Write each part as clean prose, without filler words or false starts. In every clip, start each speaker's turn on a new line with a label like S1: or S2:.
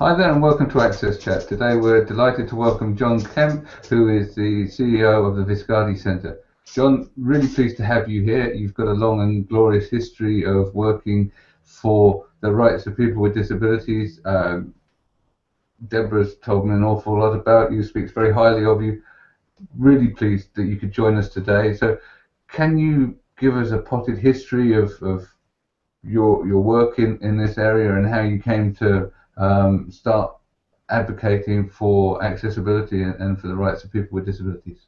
S1: Hi there and welcome to AXSchat. Today we're delighted to welcome John Kemp, who is the CEO of the Viscardi Centre. John, really pleased to have you here. You've got a long and glorious history of working for the rights of people with disabilities. Debra's told me an awful lot about you, speaks very highly of you. Really pleased that you could join us today. So can you give us a potted history of your work in this area and how you came to start advocating for accessibility and for the rights of people with disabilities?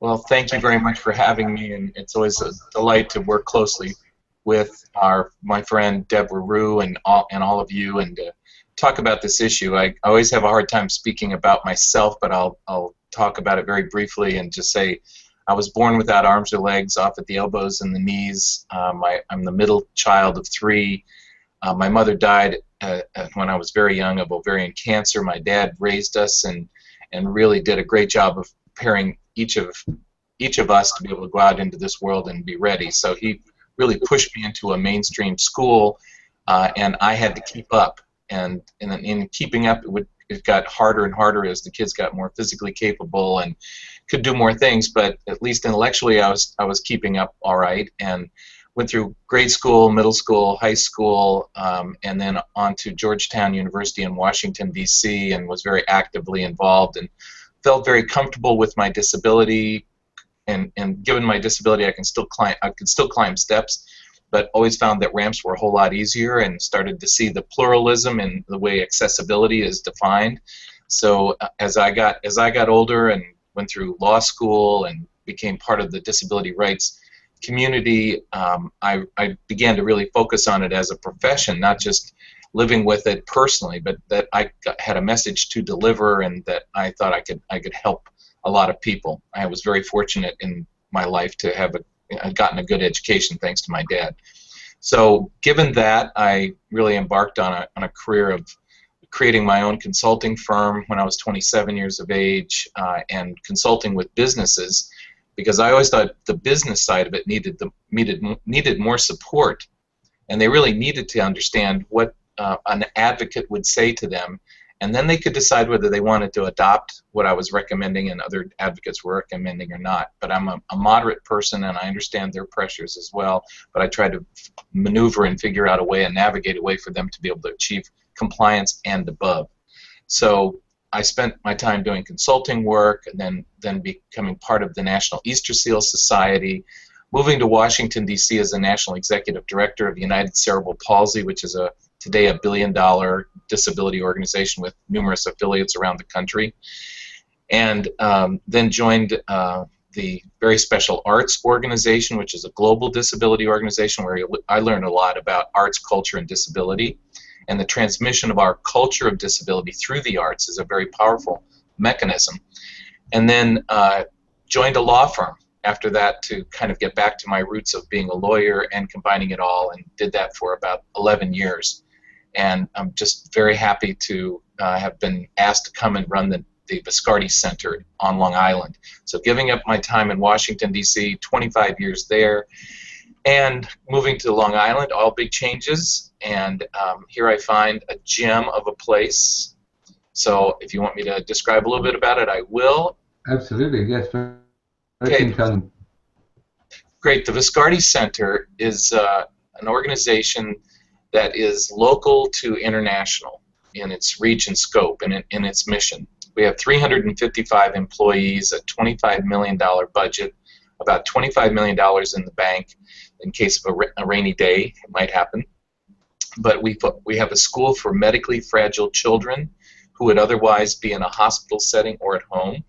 S2: Well, thank you very much for having me, and it's always a delight to work closely with my friend Debra and all of you, and talk about this issue. I always have a hard time speaking about myself, but I'll talk about it very briefly and just say I was born without arms or legs, off at the elbows and the knees. I'm the middle child of three. My mother died when I was very young of ovarian cancer. My dad raised us and really did a great job of preparing each of us to be able to go out into this world and be ready. So he really pushed me into a mainstream school, and I had to keep up. And in keeping up, it got harder and harder as the kids got more physically capable and could do more things. But at least intellectually, I was keeping up all right, and went through grade school, middle school, high school, and then on to Georgetown University in Washington, D.C., and was very actively involved and felt very comfortable with my disability. And given my disability, I could still climb steps, but always found that ramps were a whole lot easier, and started to see the pluralism in the way accessibility is defined. So as I got older and went through law school and became part of the disability rights community, I began to really focus on it as a profession, not just living with it personally, but that I had a message to deliver, and that I thought I could help a lot of people. I was very fortunate in my life to have gotten a good education thanks to my dad. So given that, I really embarked on a career of creating my own consulting firm when I was 27 years of age, and consulting with businesses, because I always thought the business side of it needed more support, and they really needed to understand what an advocate would say to them, and then they could decide whether they wanted to adopt what I was recommending and other advocates were recommending or not. But I'm a moderate person, and I understand their pressures as well, but I try to maneuver and figure out a way and navigate a way for them to be able to achieve compliance and above. So I spent my time doing consulting work, and then becoming part of the National Easter Seal Society, moving to Washington, D.C. as the National Executive Director of United Cerebral Palsy, which is today a billion-dollar disability organization with numerous affiliates around the country, and then joined the very special arts organization, which is a global disability organization where I learned a lot about arts, culture, and disability. And the transmission of our culture of disability through the arts is a very powerful mechanism. And then joined a law firm after that to kind of get back to my roots of being a lawyer and combining it all, and did that for about 11 years. And I'm just very happy to have been asked to come and run the Viscardi Center on Long Island. So giving up my time in Washington, D.C., 25 years there, and moving to Long Island, all big changes, and here I find a gem of a place. So if you want me to describe a little bit about it, I will.
S1: Absolutely, yes.
S2: Okay. Great. The Viscardi Center is an organization that is local to international in its reach and scope and in its mission. We have 355 employees, a $25 million budget, about $25 million in the bank in case of a rainy day. It might happen. But we have a school for medically fragile children who would otherwise be in a hospital setting or at home.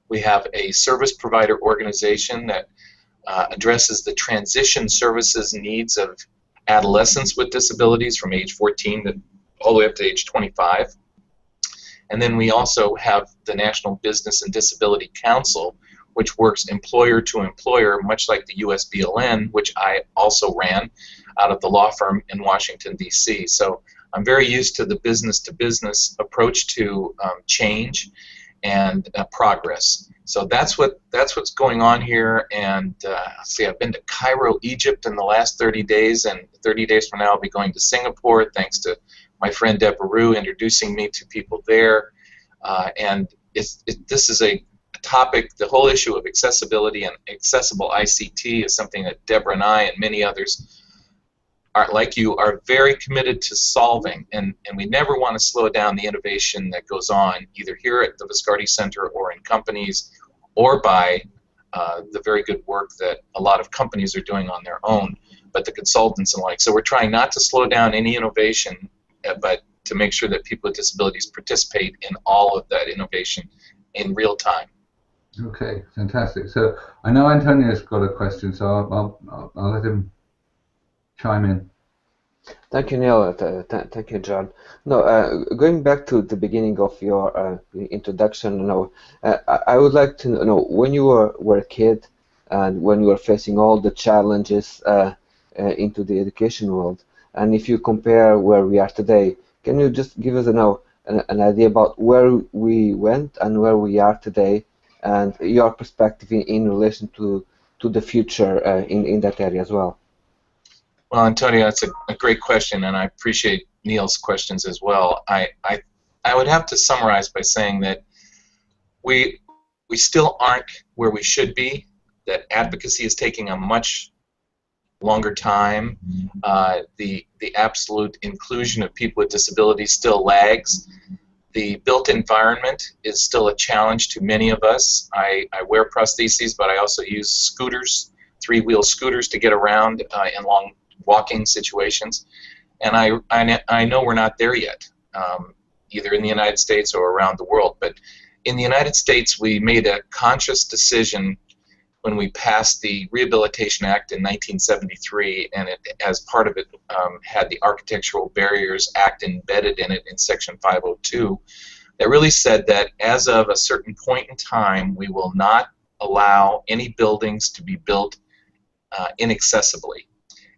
S2: We have a service provider organization that addresses the transition services needs of adolescents with disabilities from age 14 all the way up to age 25. And then we also have the National Business and Disability Council, which works employer to employer, much like the USBLN, which I also ran out of the law firm in Washington, D.C. So I'm very used to the business-to-business approach to change and progress. So that's what's going on here. And see, I've been to Cairo, Egypt in the last 30 days, and 30 days from now I'll be going to Singapore, thanks to my friend Debra Rue introducing me to people there, and this is a topic. The whole issue of accessibility and accessible ICT is something that Debra and I and many others are, like you, are very committed to solving, and we never want to slow down the innovation that goes on either here at the Viscardi Center or in companies, or by the very good work that a lot of companies are doing on their own, but the consultants and like. So we're trying not to slow down any innovation, but to make sure that people with disabilities participate in all of that innovation in real time.
S1: Okay, fantastic. So I know Antonio's got a question, so I'll let him chime in.
S3: Thank you, Neil. Thank you, John. No, going back to the beginning of your introduction, I would like to know, when you were a kid and when you were facing all the challenges into the education world, and if you compare where we are today, can you just give us an idea about where we went and where we are today, and your perspective in relation to the future in that area as well?
S2: Well, Antonio, that's a great question, and I appreciate Neil's questions as well. I would have to summarize by saying that we still aren't where we should be, that advocacy is taking a much longer time. The absolute inclusion of people with disabilities still lags. The built environment is still a challenge to many of us. I wear prostheses, but I also use scooters, three-wheel scooters, to get around in long walking situations, and I know we're not there yet, either in the United States or around the world. But in the United States, we made a conscious decision when we passed the Rehabilitation Act in 1973, and it, as part of it, had the Architectural Barriers Act embedded in it in Section 502, that really said that as of a certain point in time, we will not allow any buildings to be built inaccessibly.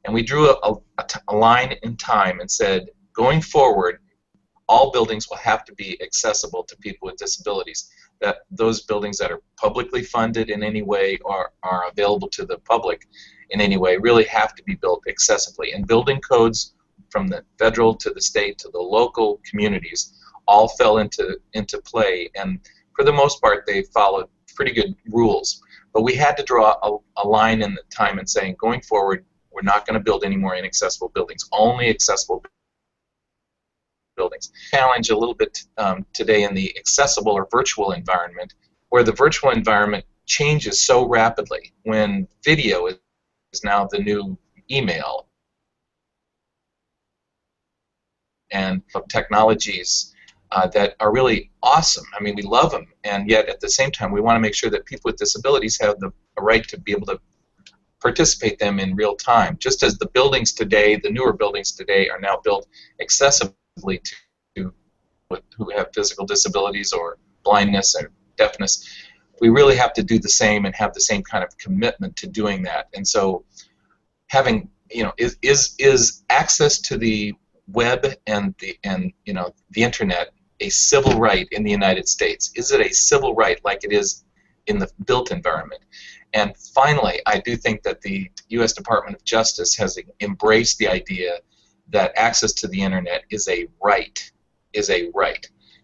S2: And we drew a line in time and said, going forward, all buildings will have to be accessible to people with disabilities. That those buildings that are publicly funded in any way or are available to the public in any way really have to be built accessibly. And building codes from the federal to the state to the local communities all fell into play. And for the most part, they followed pretty good rules. But we had to draw a line in the time and saying, going forward, we're not going to build any more inaccessible buildings, only accessible buildings. Challenge a little bit today in the accessible or virtual environment, where the virtual environment changes so rapidly when video is now the new email, and of technologies that are really awesome. I mean, we love them, and yet at the same time we want to make sure that people with disabilities have the right to be able to participate them in real time. Just as the buildings today, the newer buildings today, are now built accessibly to who have physical disabilities or blindness or deafness, we really have to do the same and have the same kind of commitment to doing that. And so having, is access to the web and the internet a civil right in the United States? Is it a civil right like it is in the built environment? And finally, I do think that the U.S. Department of Justice has embraced the idea that access to the internet is a right.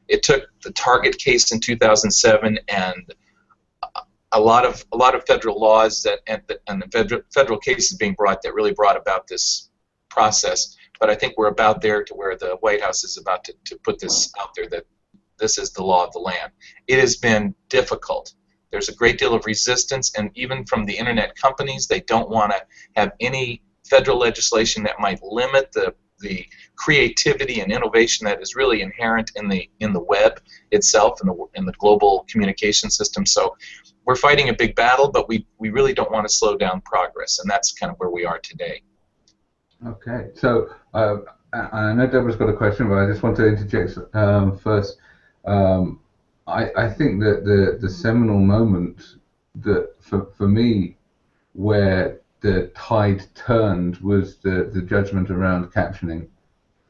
S2: It took the Target case in 2007 and a lot of federal laws and the federal cases being brought that really brought about this process. But I think we're about there to where the White House is about to put this out there, that this is the law of the land. It has been difficult. There's a great deal of resistance, and even from the internet companies, they don't want to have any federal legislation that might limit the creativity and innovation that is really inherent in the web itself and in the global communication system. So we're fighting a big battle, but we really don't want to slow down progress, and that's kind of where we are today.
S1: Okay, so I know Deborah's got a question, but I just want to interject first. I think that the seminal moment that for me where the tide turned was the judgment around captioning,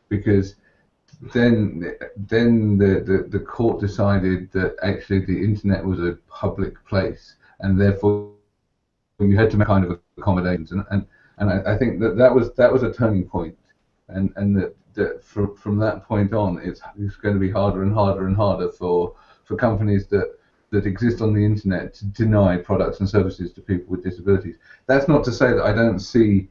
S1: because then the court decided that actually the internet was a public place, and therefore you had to make kind of accommodations, and I think that was a turning point, and that that from that point on, it's going to be harder and harder and harder for companies that exist on the internet to deny products and services to people with disabilities. That's not to say that I don't see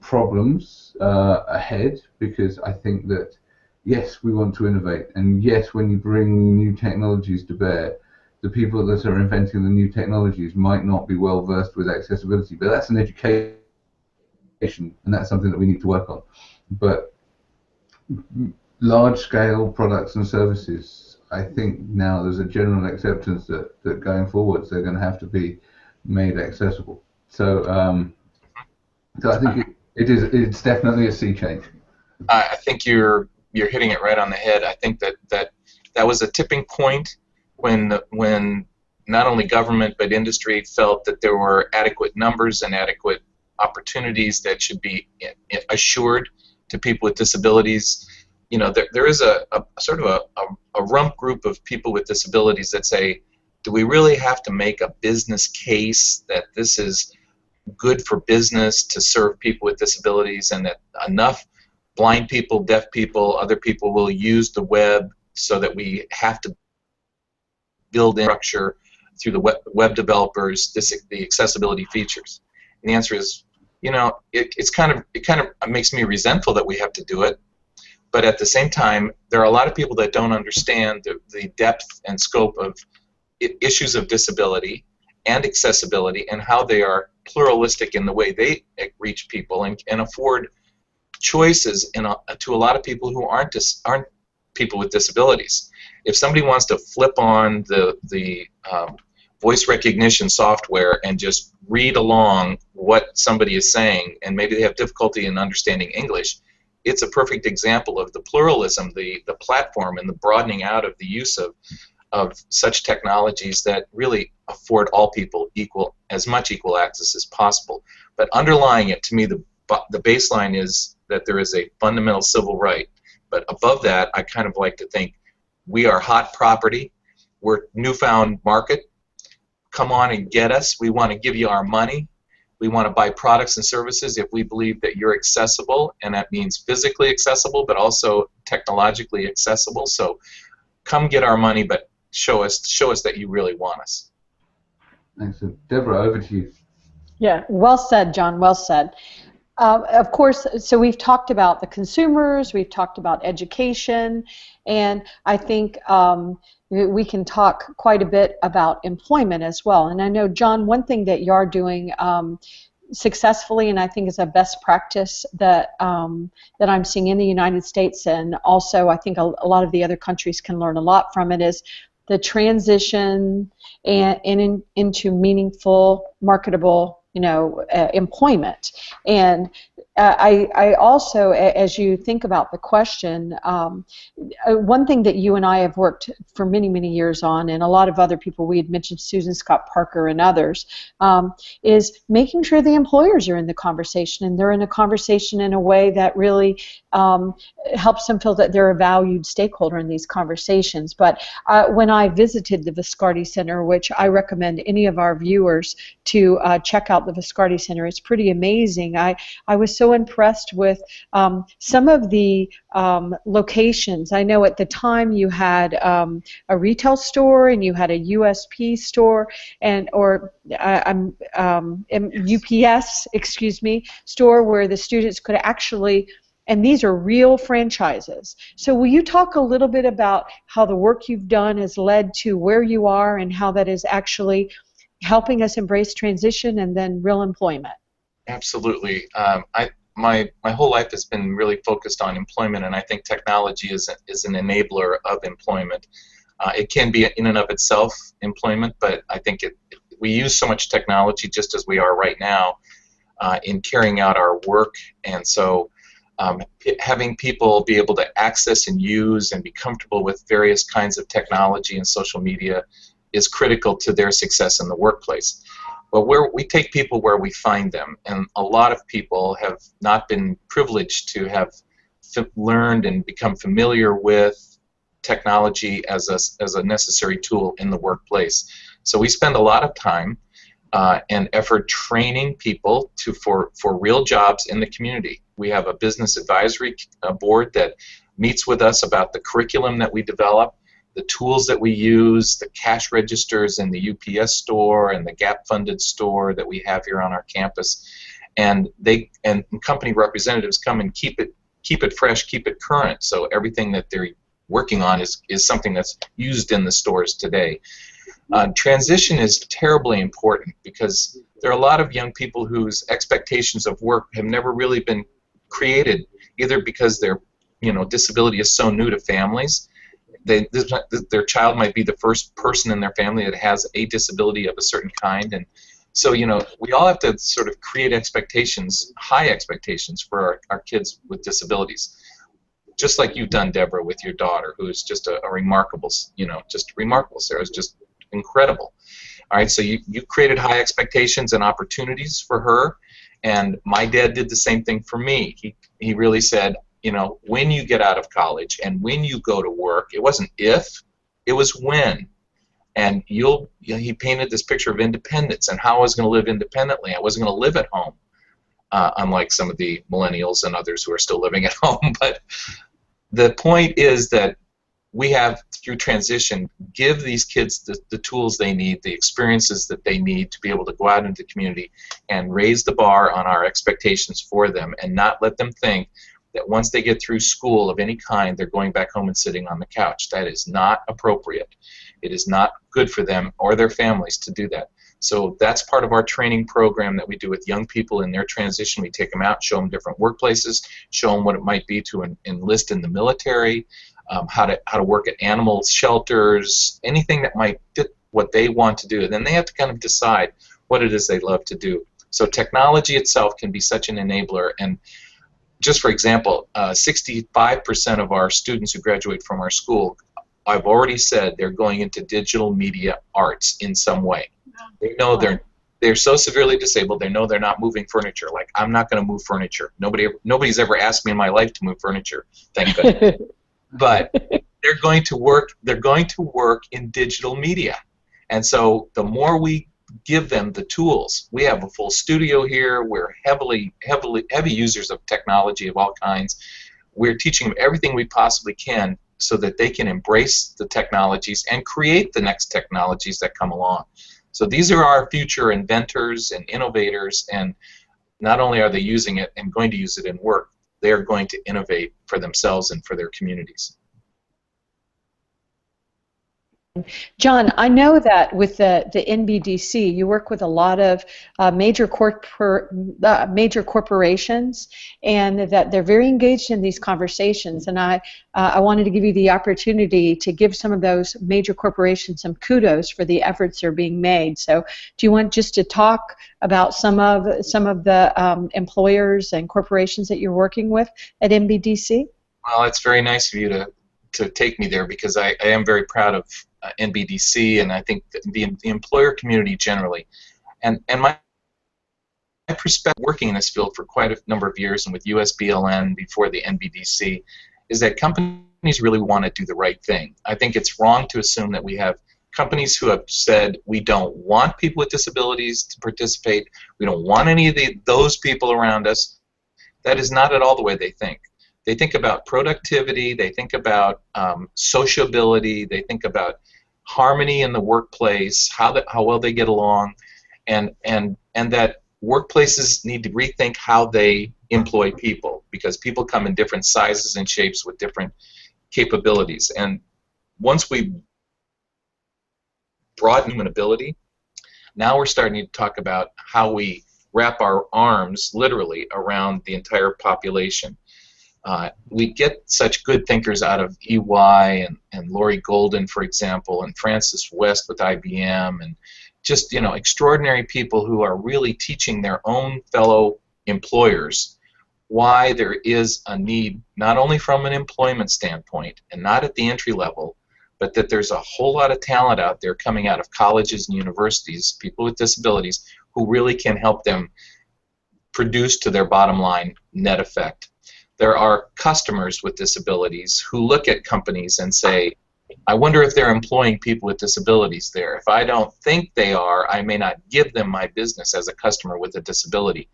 S1: problems ahead, because I think that yes, we want to innovate, and yes, when you bring new technologies to bear, the people that are inventing the new technologies might not be well versed with accessibility, but that's an education, and that's something that we need to work on. But large-scale products and services, I think now there's a general acceptance that going forwards they're going to have to be made accessible. So, so I think it's definitely a sea change.
S2: I think you're hitting it right on the head. I think that was a tipping point when not only government but industry felt that there were adequate numbers and adequate opportunities that should be assured to people with disabilities. You know, there is a sort of a rump group of people with disabilities that say, do we really have to make a business case that this is good for business to serve people with disabilities, and that enough blind people, deaf people, other people will use the web, so that we have to build infrastructure through the web developers the accessibility features? And the answer is, you know, it kind of makes me resentful that we have to do it, but at the same time, there are a lot of people that don't understand the depth and scope of issues of disability and accessibility, and how they are pluralistic in the way they reach people and afford choices to a lot of people who aren't people with disabilities. If somebody wants to flip on the voice recognition software and just read along what somebody is saying, and maybe they have difficulty in understanding English, it's a perfect example of the pluralism, the platform, and the broadening out of the use of such technologies that really afford all people as much equal access as possible. But underlying it, to me, the baseline is that there is a fundamental civil right. But above that, I kind of like to think we are hot property. We're newfound market. Come on and get us. We want to give you our money. We want to buy products and services if we believe that you're accessible, and that means physically accessible, but also technologically accessible. So come get our money, but show us that you really want us.
S1: Excellent. Debra, over to you.
S4: Yeah, well said, John, well said. Of course, so we've talked about the consumers, we've talked about education, and I think we can talk quite a bit about employment as well. And I know, John, one thing that you're doing successfully, and I think is a best practice that I'm seeing in the United States, and also I think a lot of the other countries can learn a lot from it, is the transition into meaningful, marketable, employment. And I also, as you think about the question, one thing that you and I have worked for many, many years on, and a lot of other people, we had mentioned Susan Scott Parker and others, is making sure the employers are in the conversation, and they're in a conversation in a way that really helps them feel that they're a valued stakeholder in these conversations. But when I visited the Viscardi Center, which I recommend any of our viewers to check out the Viscardi Center, it's pretty amazing. I was so impressed with some of the locations. I know at the time you had a retail store, and you had a USP store, or UPS, excuse me, store, where the students could actually, and these are real franchises. So will you talk a little bit about how the work you've done has led to where you are, and how that is actually helping us embrace transition and then real employment? Absolutely. My whole life has been really focused on employment, and I think technology is an enabler of employment. It can be in and of itself employment, but I think we use so much technology, just as we are right now, in carrying out our work, and so having people be able to access and use and be comfortable with various kinds of technology and social media is critical to their success in the workplace. But we take people where we find them, and a lot of people have not been privileged to have learned and become familiar with technology as a necessary tool in the workplace. So we spend a lot of time and effort training people for real jobs in the community.
S2: We have a business advisory board that meets with us about the curriculum that we develop, the tools that we use, the cash registers in the UPS store and the gap-funded store that we have here on our campus. And company representatives come and keep it fresh, keep it current, so everything that they're working on is something that's used in the stores today. Transition is terribly important because there are a lot of young people whose expectations of work have never really been created, either because their disability is so new to families. Their child might be the first person in their family that has a disability of a certain kind, and so we all have to sort of create expectations, high expectations for our kids with disabilities, just like you've done, Debra, with your daughter, who is just a remarkable, just remarkable. Sarah's just incredible. All right, so you created high expectations and opportunities for her, and my dad did the same thing for me. He really said, when you get out of college and when you go to work, it wasn't if, it was when. And he painted this picture of independence and how I was going to live independently. I wasn't going to live at home, unlike some of the millennials and others who are still living at home. But the point is that we have, through transition, give these kids the tools they need, the experiences that they need to be able to go out into the community and raise the bar on our expectations for them, and not let them think that once they get through school of any kind, they're going back home and sitting on the couch. That is not appropriate. It is not good for them or their families to do that. So that's part of our training program that we do with young people in their transition. We take them out, show them different workplaces, show them what it might be to enlist in the military, how to work at animal shelters, anything that might fit what they want to do. And then they have to kind of decide what it is they love to do. So technology itself can be such an enabler. And just for example, 65% of our students who graduate from our school, I've already said they're going into digital media arts in some way. They know they're so severely disabled, they know they're not moving furniture. Like, I'm not going to move furniture. Nobody's ever asked me in my life to move furniture, thank goodness. But they're going to work in digital media. And so the more we give them the tools, we have a full studio here, we're heavy users of technology of all kinds. We're teaching them everything we possibly can so that they can embrace the technologies and create the next technologies that come along. So these are our future inventors and innovators, and not only are they using it and going to use it in work, they're going to innovate for themselves and for their communities.
S4: John, I know that with the NBDC, you work with a lot of major corporations, and that they're very engaged in these conversations. And I wanted to give you the opportunity to give some of those major corporations some kudos for the efforts that are being made. So, do you want just to talk about some of the employers and corporations that you're working with at NBDC? Well,
S2: it's very nice of you to take me there, because I am very proud of NBDC, and I think the employer community generally. And my perspective, working in this field for quite a number of years and with USBLN before the NBDC, is that companies really want to do the right thing. I think it's wrong to assume that we have companies who have said we don't want people with disabilities to participate, we don't want any of those people around us. That is not at all the way they think. They think about productivity, they think about sociability, they think about harmony in the workplace, how well they get along, and that workplaces need to rethink how they employ people, because people come in different sizes and shapes with different capabilities. And once we broaden human ability, now we're starting to talk about how we wrap our arms literally around the entire population. We get such good thinkers out of EY and Laurie Golden, for example, and Francis West with IBM, and just extraordinary people who are really teaching their own fellow employers why there is a need, not only from an employment standpoint and not at the entry level, but that there's a whole lot of talent out there coming out of colleges and universities, people with disabilities, who really can help them produce to their bottom line net effect. There are customers with disabilities who look at companies and say, I wonder if they're employing people with disabilities there. If I don't think they are, I may not give them my business as a customer with a disability.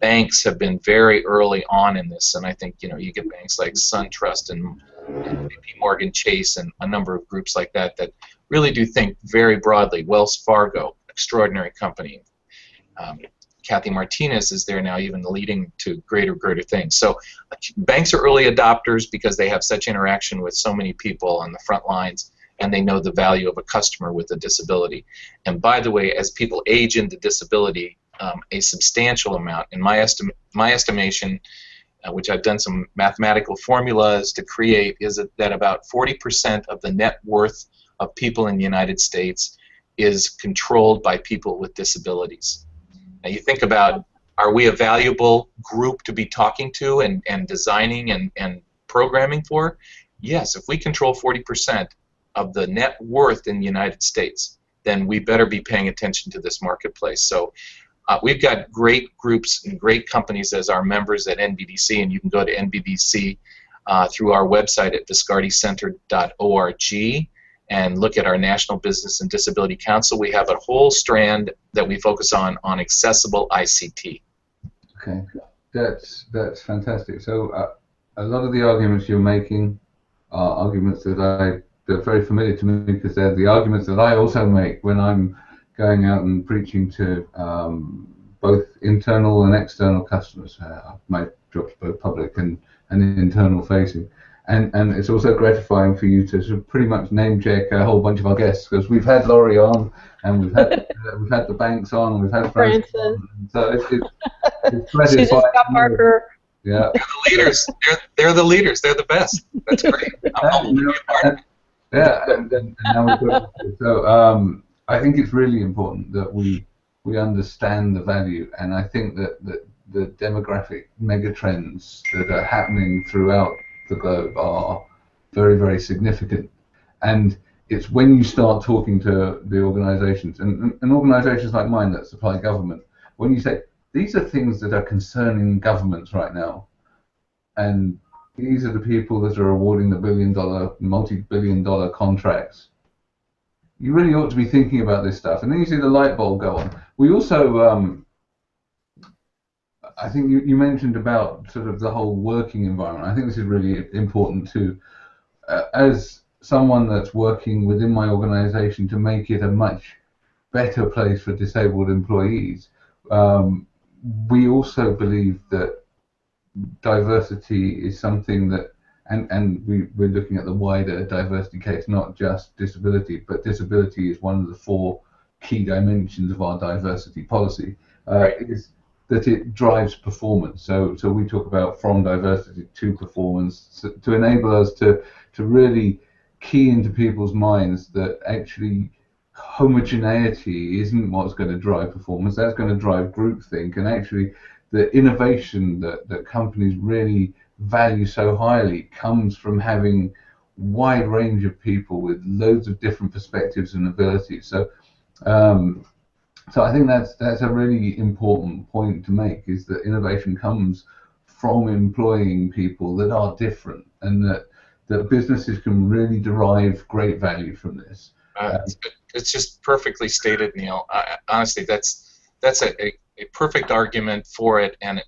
S2: Banks have been very early on in this, and I think, you know, you get banks like SunTrust and JP Morgan Chase and a number of groups like that that really do think very broadly. Wells Fargo, extraordinary company. Kathy Martinez is there now, even leading to greater things. So banks are early adopters because they have such interaction with so many people on the front lines, and they know the value of a customer with a disability. And by the way, as people age into disability, a substantial amount, in my estimation, which I've done some mathematical formulas to create, is that about 40% of the net worth of people in the United States is controlled by people with disabilities. Now you think about, are we a valuable group to be talking to and designing and programming for? Yes, if we control 40% of the net worth in the United States, then we better be paying attention to this marketplace. So we've got great groups and great companies as our members at Mbdc, and you can go to Mbdc through our website at viscardicenter.org and look at our National Business and Disability Council. We have a whole strand that we focus on accessible ICT.
S1: Okay, that's fantastic. So a lot of the arguments you're making are arguments that are very familiar to me, because they're the arguments that I also make when I'm going out and preaching to both internal and external customers. My job's both public and internal facing. And it's also gratifying for you to sort of pretty much name check a whole bunch of our guests, because we've had Laurie on, and we've had the banks on, and we've had Francis on. So it's gratifying.
S4: She's just got Parker.
S1: Yeah.
S2: They're the leaders. They're the leaders. They're the best. That's great.
S1: Yeah, and now we've got, so I think it's really important that we understand the value, and I think that the demographic megatrends that are happening throughout the globe are very, very significant. And it's when you start talking to the organizations, and organizations like mine that supply government, when you say, these are things that are concerning governments right now, and these are the people that are awarding the billion-dollar, multi-billion-dollar contracts, you really ought to be thinking about this stuff. And then you see the light bulb go on. We also, I think you mentioned about sort of the whole working environment. I think this is really important too. As someone that's working within my organization to make it a much better place for disabled employees, we also believe that diversity is something that, and we're looking at the wider diversity case, not just disability, but disability is one of the 4 key dimensions of our diversity policy. Is that it drives performance. So we talk about from diversity to performance, to enable us to really key into people's minds that actually homogeneity isn't what's going to drive performance. That's going to drive groupthink, and actually the innovation that companies really value so highly comes from having a wide range of people with loads of different perspectives and abilities. So so I think that's a really important point to make, is that innovation comes from employing people that are different, and that businesses can really derive great value from this.
S2: It's just perfectly stated, Neil. Honestly, that's a perfect argument for it, and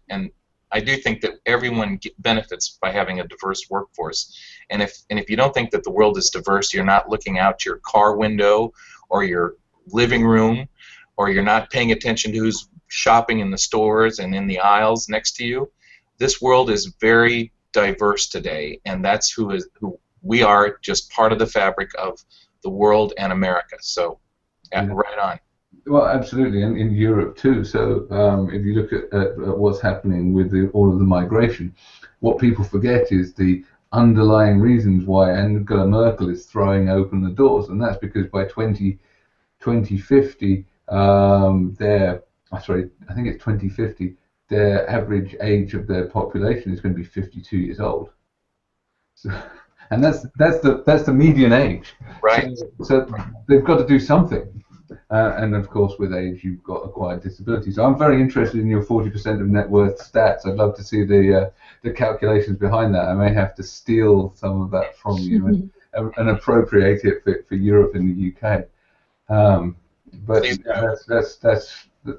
S2: I do think that everyone benefits by having a diverse workforce. And if you don't think that the world is diverse, you're not looking out your car window or your living room, or you're not paying attention to who's shopping in the stores and in the aisles next to you. This world is very diverse today, and that's who we are, just part of the fabric of the world and America. So, right on.
S1: Well, absolutely, and in Europe too. So if you look at what's happening with all of the migration, what people forget is the underlying reasons why Angela Merkel is throwing open the doors, and that's because by 2050, I think it's 2050, their average age of their population is going to be 52 years old. So, and that's the median age.
S2: Right.
S1: So they've got to do something. And of course, with age, you've got acquired disability. So I'm very interested in your 40% of net worth stats. I'd love to see the calculations behind that. I may have to steal some of that from you and appropriate it for Europe and the UK. But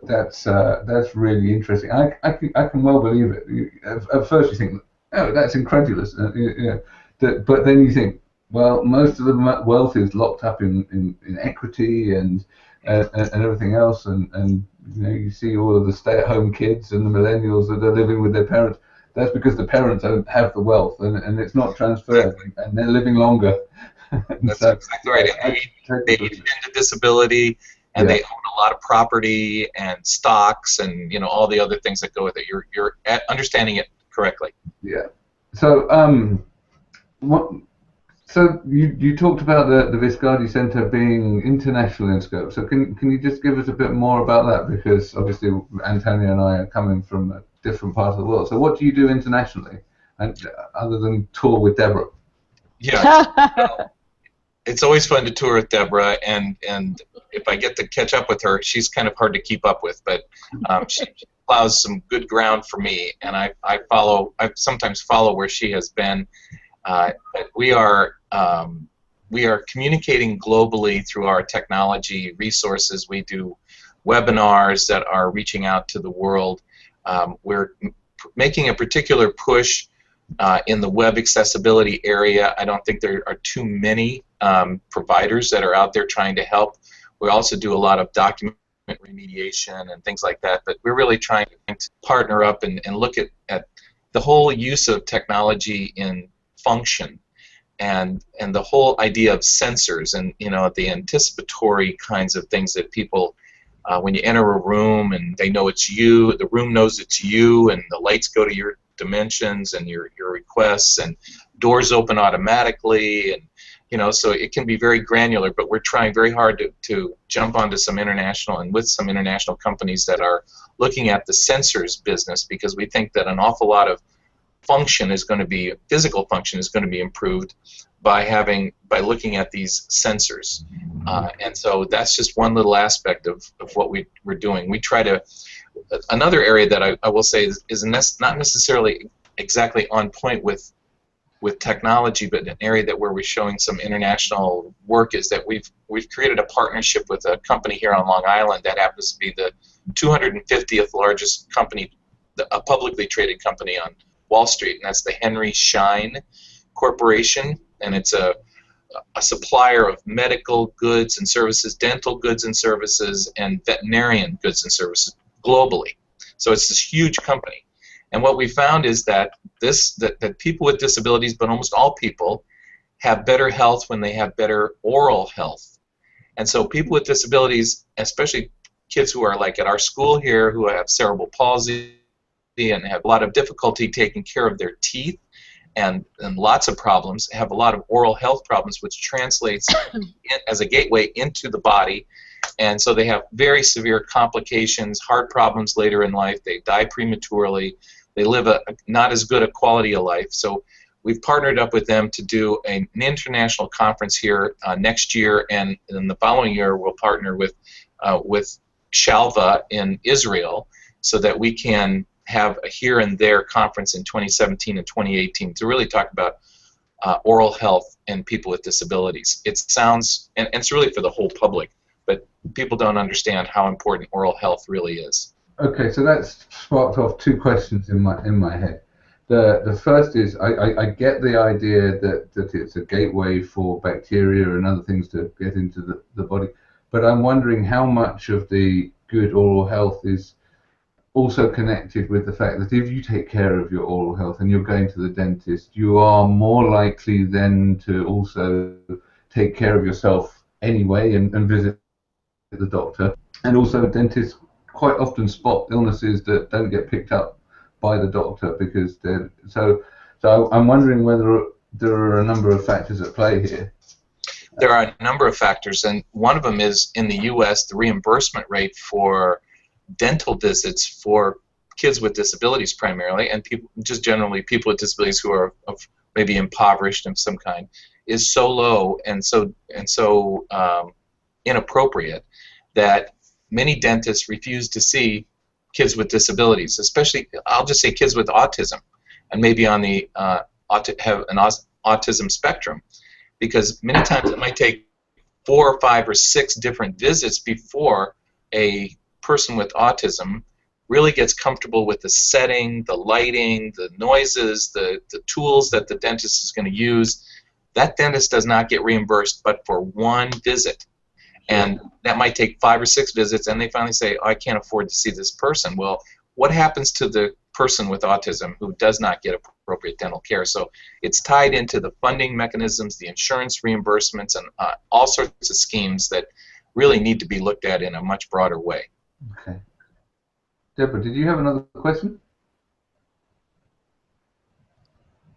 S1: that's really interesting. I can well believe it. At first you think, oh, that's incredulous, but then you think, well, most of the wealth is locked up in equity and everything else, and you see all of the stay-at-home kids and the millennials that are living with their parents. That's because the parents don't have the wealth, and it's not transferred, and they're living longer.
S2: That's exactly right. They age into disability, and they own a lot of property and stocks, and all the other things that go with it. You're understanding it correctly.
S1: Yeah. So So you talked about the Viscardi Center being international in scope. So can you just give us a bit more about that? Because obviously Antonio and I are coming from a different part of the world. So what do you do internationally, and other than tour with Debra?
S2: Yeah, it's always fun to tour with Debra, and if I get to catch up with her, she's kind of hard to keep up with, but she plows some good ground for me, and I sometimes follow where she has been. But we are communicating globally through our technology resources. We do webinars that are reaching out to the world. We're making a particular push in the web accessibility area. I don't think there are too many providers that are out there trying to help. We also do a lot of document remediation and things like that, but we're really trying to partner up and look at the whole use of technology in function, and the whole idea of sensors, and the anticipatory kinds of things that people, when you enter a room and they know it's you, the room knows it's you, and the lights go to your dimensions and your requests, and doors open automatically, and so it can be very granular. But we're trying very hard to jump onto some international and with some international companies that are looking at the sensors business, because we think that an awful lot of physical function is going to be improved by looking at these sensors, and so that's just one little aspect of what we're doing. We try to, another area that I will say is not necessarily exactly on point with technology, but an area where we're showing some international work is that we've created a partnership with a company here on Long Island that happens to be the 250th largest company, a publicly traded company on Wall Street, and that's the Henry Schein Corporation, and it's a supplier of medical goods and services, dental goods and services, and veterinarian goods and services globally. So it's this huge company, and what we found is that that people with disabilities, but almost all people, have better health when they have better oral health. And so people with disabilities, especially kids who are like at our school here, who have cerebral palsy and have a lot of difficulty taking care of their teeth, and lots of problems, have a lot of oral health problems, which translates as a gateway into the body, and so they have very severe complications, heart problems later in life, they die prematurely, they live not as good a quality of life. So we've partnered up with them to do an international conference here next year, and in the following year we'll partner with Shalva in Israel, so that we can have a here and there conference in 2017 and 2018 to really talk about oral health and people with disabilities. It sounds, and it's really for the whole public, but people don't understand how important oral health really is.
S1: Okay, so that's sparked off two questions in my head. The first is, I get the idea that it's a gateway for bacteria and other things to get into the body, but I'm wondering how much of the good oral health is also connected with the fact that if you take care of your oral health and you're going to the dentist, you are more likely then to also take care of yourself anyway and visit the doctor. And also dentists quite often spot illnesses that don't get picked up by the doctor because they're so I'm wondering whether there are a number of factors at play here.
S2: There are a number of factors, and one of them is in the U.S. the reimbursement rate for dental visits for kids with disabilities primarily, and people, just generally people with disabilities who are maybe impoverished of some kind, is so low and so inappropriate that many dentists refuse to see kids with disabilities, especially, I'll just say, kids with autism, and maybe on the have an autism spectrum, because many times it might take 4 or 5 or 6 different visits before a person with autism really gets comfortable with the setting, the lighting, the noises, the tools that the dentist is going to use. That dentist does not get reimbursed but for one visit. And that might take 5 or 6 visits, and they finally say, oh, I can't afford to see this person. Well, what happens to the person with autism who does not get appropriate dental care? So it's tied into the funding mechanisms, the insurance reimbursements, and all sorts of schemes that really need to be looked at in a much broader way.
S1: Okay. Debra, did you have another question?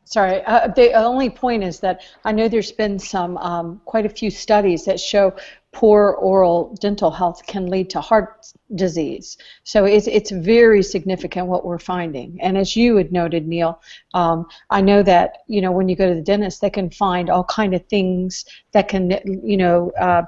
S4: Sorry, the only point is that I know there's been some quite a few studies that show poor oral dental health can lead to heart disease. So it's very significant what we're finding. And as you had noted, Neil, I know that when you go to the dentist, they can find all kind of things that can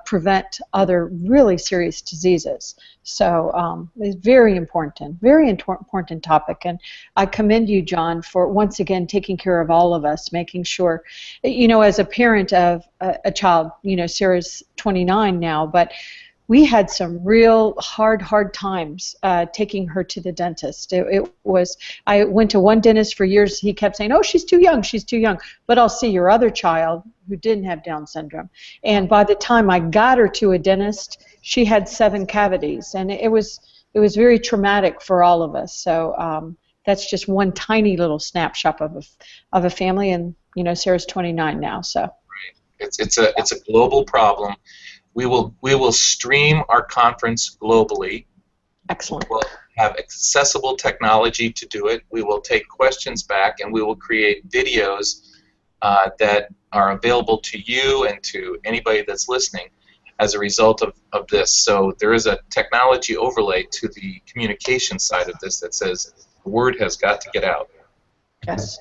S4: prevent other really serious diseases. So it's very important topic. And I commend you, John, for once again taking care of all of us, making sure, as a parent of a child, Sarah's 29 now, but we had some real hard times taking her to the dentist. I went to one dentist for years. He kept saying, oh, she's too young, but I'll see your other child who didn't have Down syndrome. And by the time I got her to a dentist, she had 7 cavities, and it was very traumatic for all of us. So that's just one tiny little snapshot of a family, and Sarah's 29 now. So
S2: right. It's a global problem. We will stream our conference globally.
S4: Excellent.
S2: We'll have accessible technology to do it. We will take questions back, and we will create videos that are available to you and to anybody that's listening as a result of this. So there is a technology overlay to the communication side of this that says the word has got to get out.
S4: Yes.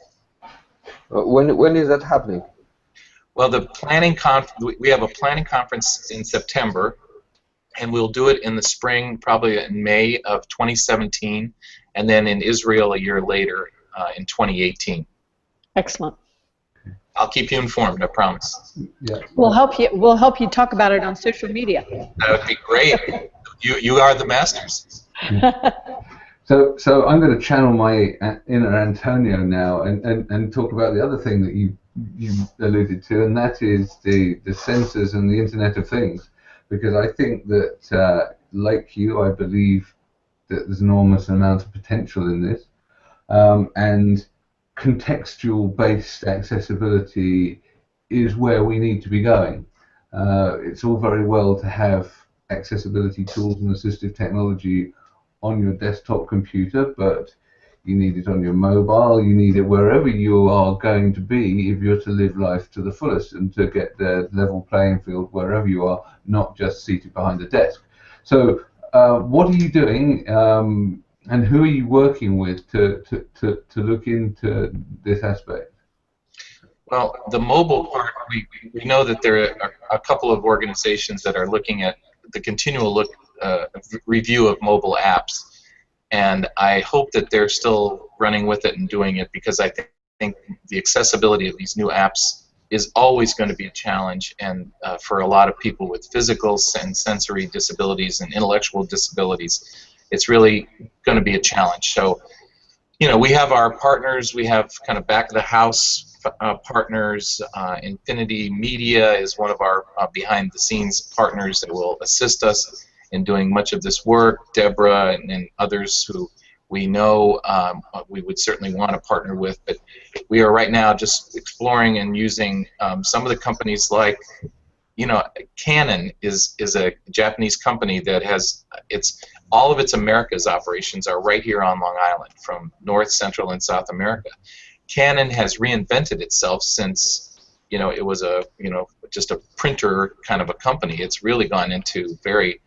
S3: When is that happening?
S2: Well, we have a planning conference in September, and we'll do it in the spring, probably in May of 2017, and then in Israel a year later in 2018.
S4: Excellent.
S2: I'll keep you informed, I promise.
S1: Yeah.
S4: We'll help you talk about it on social media.
S2: That would be great. You are the masters.
S1: So I'm going to channel my inner Antonio now and talk about the other thing that you alluded to, and that is the sensors and the Internet of Things, because I think that like you, I believe that there's an enormous amount of potential in this, and contextual-based accessibility is where we need to be going. It's all very well to have accessibility tools and assistive technology on your desktop computer, but you need it on your mobile, you need it wherever you are going to be if you're to live life to the fullest and to get the level playing field wherever you are, not just seated behind a desk. So what are you doing and who are you working with to look into this aspect?
S2: Well, the mobile part, we know that there are a couple of organizations that are looking at the continual review of mobile apps. And I hope that they're still running with it and doing it, because I think the accessibility of these new apps is always going to be a challenge, and for a lot of people with physical and sensory disabilities and intellectual disabilities, it's really going to be a challenge. So, we have our partners, we have kind of back of the house partners. Infinity Media is one of our behind the scenes partners that will assist us in doing much of this work. Debra and others who we know we would certainly want to partner with, but we are right now just exploring and using some of the companies like, Canon is a Japanese company that has all of its Americas operations are right here on Long Island, from North, Central, and South America. Canon has reinvented itself since it was just a printer kind of a company. It's really gone into very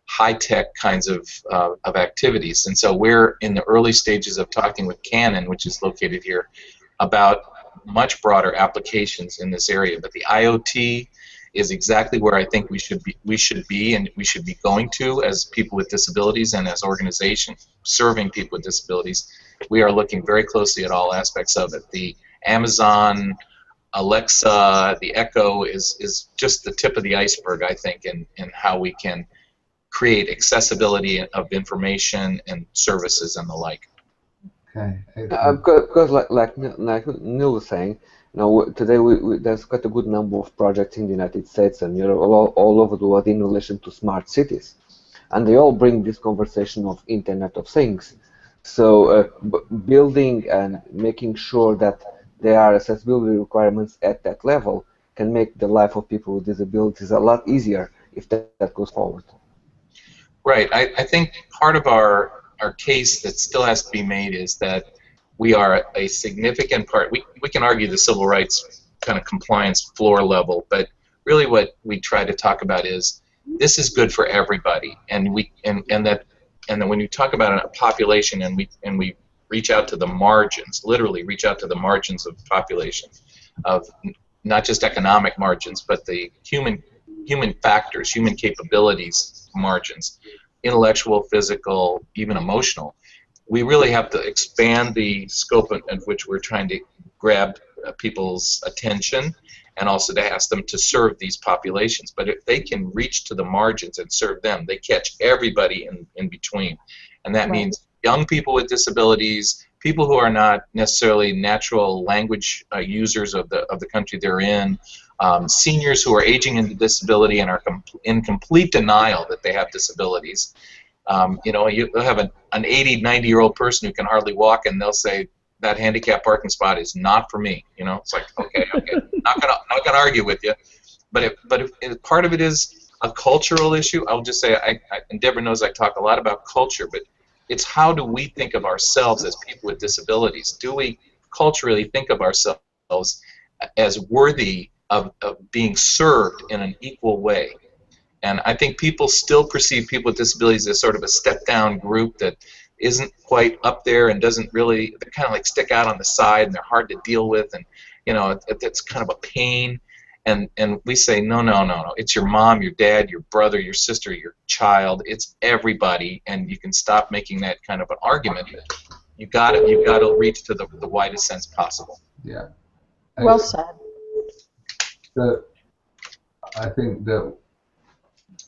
S2: high-tech kinds of activities, and so we're in the early stages of talking with Canon, which is located here, about much broader applications in this area. But the IoT is exactly where I think we should be going to as people with disabilities and as organizations serving people with disabilities. We are looking very closely at all aspects of it. The Amazon Alexa, the Echo is just the tip of the iceberg, I think, in how we can create accessibility of information and services and the like.
S1: Okay.
S3: Because like Neil was saying, today there's quite a good number of projects in the United States and Europe, all over the world in relation to smart cities, and they all bring this conversation of Internet of Things. So building and making sure that there are accessibility requirements at that level can make the life of people with disabilities a lot easier if that goes forward.
S2: Right. I think part of our case that still has to be made is that we are a significant part. We can argue the civil rights kind of compliance floor level, but really what we try to talk about is this is good for everybody, and that when you talk about a population and we reach out to the margins, literally reach out to the margins of population, of not just economic margins, but the human factors, human capabilities margins, intellectual, physical, even emotional. We really have to expand the scope at which we're trying to grab people's attention, and also to ask them to serve these populations. But if they can reach to the margins and serve them, they catch everybody in between. And that means young people with disabilities, people who are not necessarily natural language users of the country they're in, seniors who are aging into disability and are in complete denial that they have disabilities. You'll have an 80, 90-year-old person who can hardly walk, and they'll say, that handicap parking spot is not for me. It's like, okay, not gonna argue with you. But if part of it is a cultural issue, I'll just say, and Debra knows I talk a lot about culture, but it's how do we think of ourselves as people with disabilities? Do we culturally think of ourselves as worthy of being served in an equal way? And I think people still perceive people with disabilities as sort of a step-down group that isn't quite up there and doesn't really, they kind of like stick out on the side, and they're hard to deal with, and it's kind of a pain. And we say, no, it's your mom, your dad, your brother, your sister, your child. It's everybody, and you can stop making that kind of an argument. You've got to reach to the widest sense possible.
S1: Yeah.
S4: Well said.
S1: I think that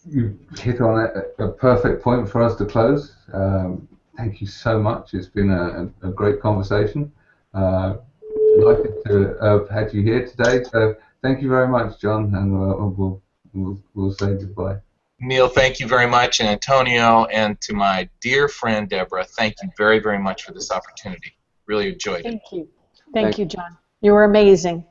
S1: you hit on a perfect point for us to close. Thank you so much. It's been a great conversation. Delighted to have had you here today. So thank you very much, John, and we'll say goodbye.
S2: Neil, thank you very much, and Antonio, and to my dear friend Debra, thank you very, very much for this opportunity. Really enjoyed it.
S4: Thank you. Thank you, John. You were amazing.